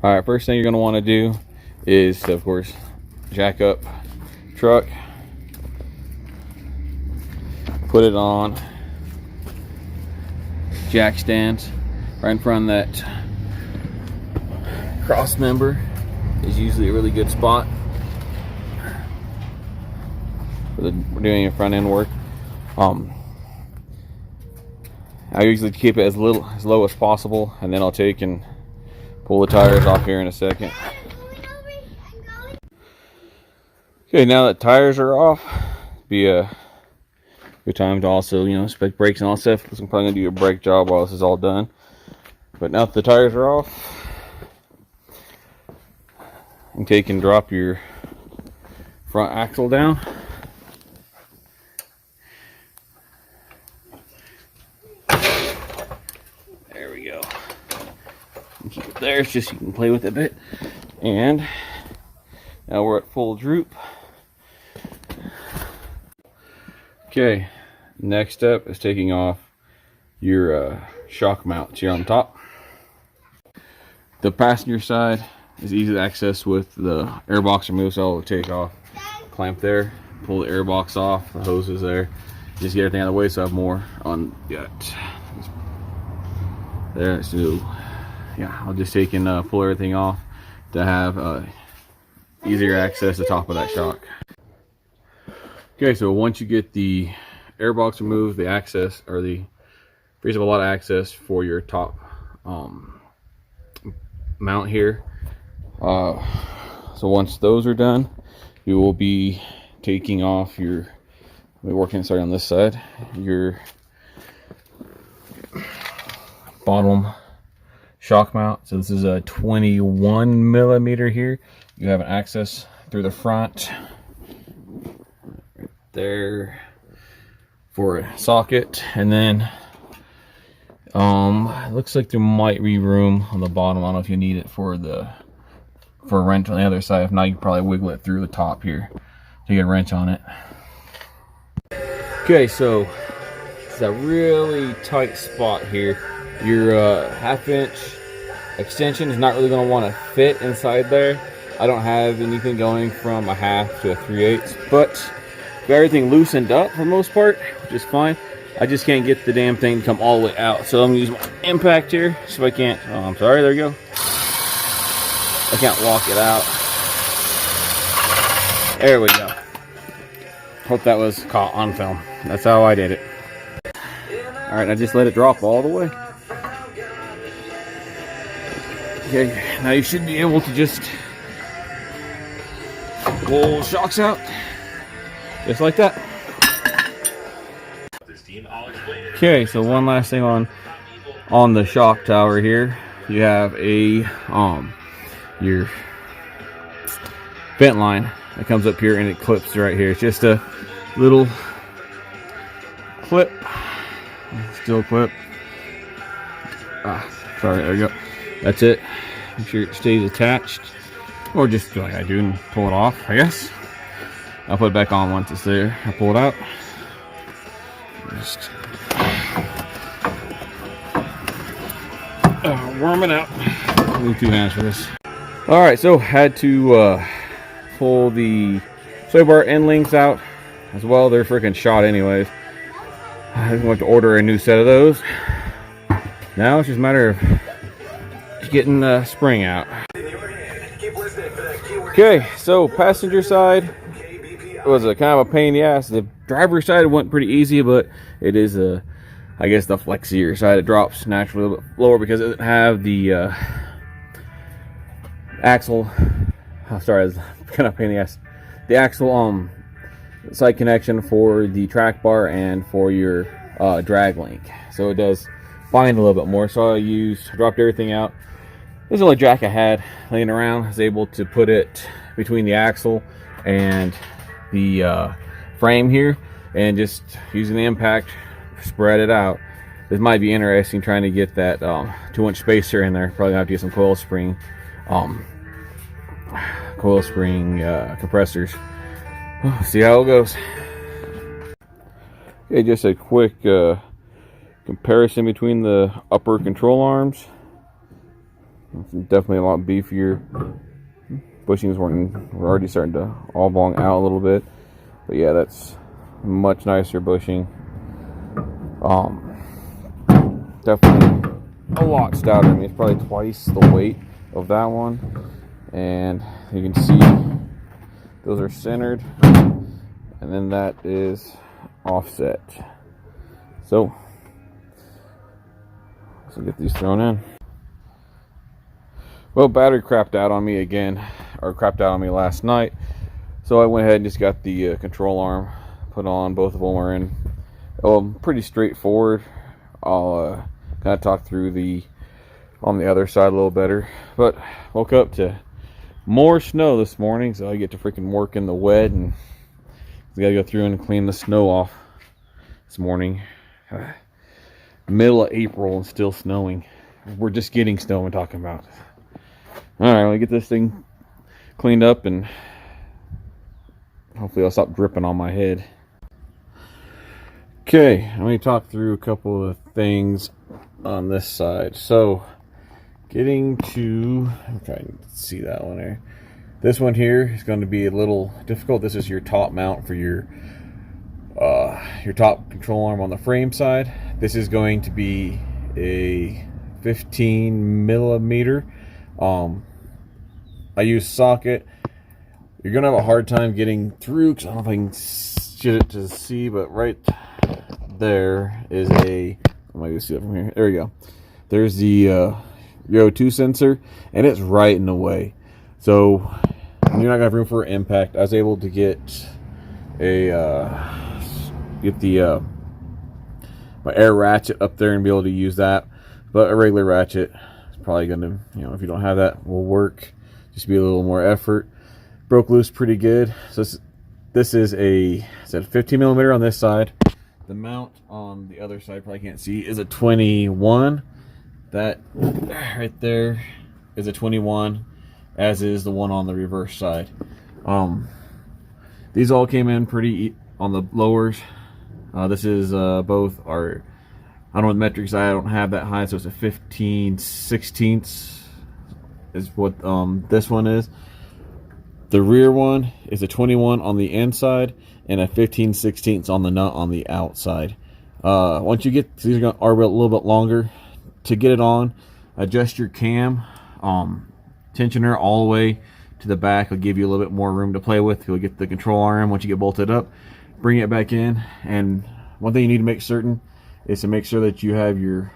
All right, first thing you're going to want to do is, of course, jack up truck, put it on jack stands right in front of that cross member. Is usually a really good spot for doing your front end work. I usually keep it as low as possible, and then I'll take and pull the tires off here in a second. Okay, now that tires are off, be a good time to also, inspect brakes and all that stuff, because I'm probably gonna do a brake job while this is all done. But now that the tires are off, you can take and drop your front axle down. There we go. Keep it there, it's just you can play with it a bit. And now we're at full droop. Okay, next step is taking off your shock mounts here on top. The passenger side is easy to access with the air box removal, so I'll take off, clamp there, pull the air box off, the hose is there, just get everything out of the way so I have more on there. So yeah, I'll just take and pull everything off to have easier access to the top of that shock. Okay, so once you get the air box removed, the access, or the frees up a lot of access for your top mount here. So once those are done, you will be taking off your, starting on this side, your bottom shock mount. So this is a 21 millimeter here. You have an access through the front right there for a socket, and then it looks like there might be room on the bottom. I don't know if you need it for a wrench on the other side. If not, you can probably wiggle it through the top here to get a wrench on it. Okay, so it's a really tight spot here. Your 1/2 inch extension is not really going to want to fit inside there. I don't have anything going from a 1/2 to a 3/8, but got everything loosened up for the most part, which is fine. I just can't get the damn thing to come all the way out, so I'm gonna use my impact here. So if I can't, oh, I'm sorry, there you go. I can't walk it out. There we go. Hope that was caught on film. That's how I did it. All right, I just let it drop all the way. Okay, now you should be able to just pull shocks out, just like that. Okay, so one last thing on the shock tower here, you have a your vent line that comes up here and it clips right here. It's just a little clip, steel clip. Sorry, there you go. That's it. Make sure it stays attached, or just do like I do and pull it off, I guess. I'll put it back on once it's there. I pull it out. Just worm it out. I'll need 2 hands for this. All right, so had to pull the sway bar end links out as well. They're freaking shot anyways. I'm going to order a new set of those. Now it's just a matter of getting the spring out. Okay, so passenger side was a kind of a pain in the ass. The driver's side went pretty easy, but it is I guess the flexier side, it drops naturally a little bit lower because it doesn't have the axle. Oh, sorry, it's kind of a pain in the ass. The axle side connection for the track bar and for your drag link, so it does bind a little bit more. So I dropped everything out. This is the only jack I had laying around. I was able to put it between the axle and the frame here, and just using the impact, spread it out. This might be interesting, trying to get that 2-inch spacer in there. Probably have to get some coil spring compressors. See how it goes. Okay, just a quick comparison between the upper control arms. It's definitely a lot beefier. Bushings were already starting to oblong out a little bit, but yeah, that's much nicer bushing. Definitely a lot stouter. I mean, it's probably twice the weight of that one, and you can see those are centered, and then that is offset. So let's get these thrown in. Well, battery crapped out on me again, or crapped out on me last night, so I went ahead and just got the control arm put on. Both of them are in. Pretty straightforward. I'll kind of talk through on the other side a little better. But woke up to more snow this morning, so I get to freaking work in the wet, and we gotta go through and clean the snow off this morning. Middle of April and still snowing. We're just getting snow I'm talking about. Alright, let me get this thing cleaned up, and hopefully I'll stop dripping on my head. Okay, let me talk through a couple of things on this side. So, getting to, I'm trying to see that one there. This one here is going to be a little difficult. This is your top mount for your top control arm on the frame side. This is going to be a 15 millimeter. I use socket. You're gonna have a hard time getting through because I don't know if I can shit it to see, but right there is a, I might see it from here. There we go. There's the your O2 sensor, and it's right in the way, so you're not gonna have room for impact. I was able to get my air ratchet up there and be able to use that, but a regular ratchet is probably gonna, if you don't have that, will work. Just be a little more effort. Broke loose pretty good. So this is a 15 millimeter on this side. The mount on the other side, probably can't see, is a 21. That right there is a 21, as is the one on the reverse side. These all came in pretty on the lowers. This is both our, I don't know the metric side, I don't have that high, so it's a 15/16 is what this one is. The rear one is a 21 on the inside and a 15/16 on the nut on the outside. Once you get, these are a little bit longer. To get it on, adjust your cam tensioner all the way to the back. Will give you a little bit more room to play with. You'll get the control arm once you get bolted up. Bring it back in, and one thing you need to make certain is to make sure that you have your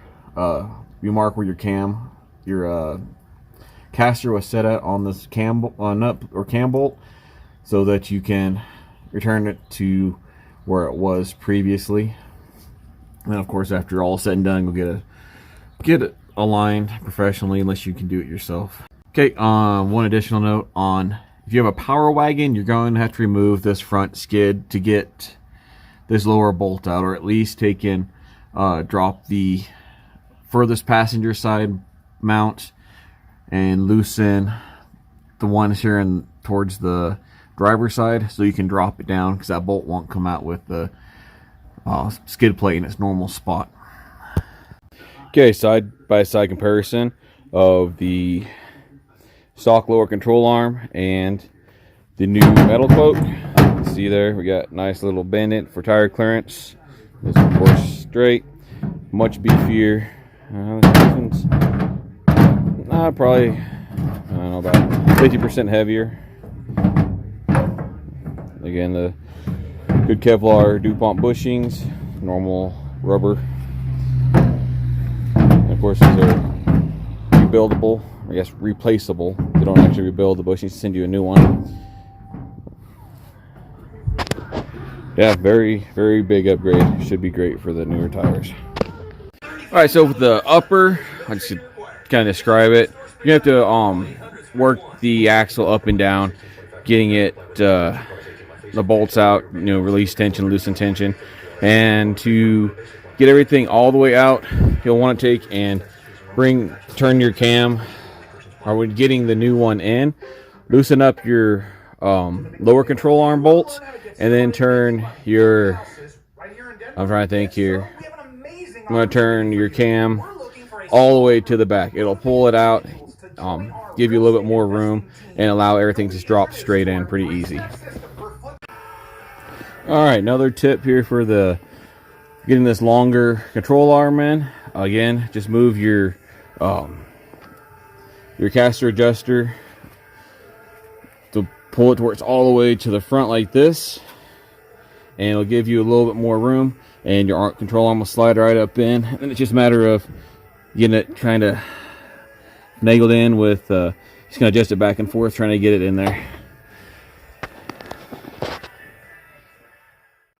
you mark where your caster was set at on this cam nut or cam bolt, so that you can return it to where it was previously. And of course, after all said and done, go get it aligned professionally, unless you can do it yourself. Okay, one additional note on, if you have a Power Wagon, you're going to have to remove this front skid to get this lower bolt out, or at least drop the furthest passenger side mount and loosen the ones here and towards the driver's side, so you can drop it down, because that bolt won't come out with the skid plate in its normal spot. Okay, side by side comparison of the stock lower control arm and the new Metal Cloak. See there, we got nice little bend in for tire clearance. This of course straight, much beefier. Probably, I don't know, about 50% heavier. Again, the good Kevlar DuPont bushings, normal rubber. And of course, these are rebuildable, I guess replaceable. They don't actually rebuild the bushings, send you a new one. Yeah, very, very big upgrade. Should be great for the newer tires. Alright, so with the upper, I just kind of describe it. You have to work the axle up and down, getting it the bolts out, release tension, loosen tension, and to get everything all the way out, you'll want to take and turn your cam, or when getting the new one in, loosen up your lower control arm bolts, and then turn your, I'm trying to think here, I'm going to turn your cam all the way to the back. It'll pull it out. give you a little bit more room and allow everything to just drop straight in pretty easy. All right, another tip here for getting this longer control arm in. Again, just move your caster adjuster to pull it to where it's all the way to the front like this, and it'll give you a little bit more room, and your control arm will slide right up in. And it's just a matter of getting it kind of nailed in with just gonna adjust it back and forth, trying to get it in there.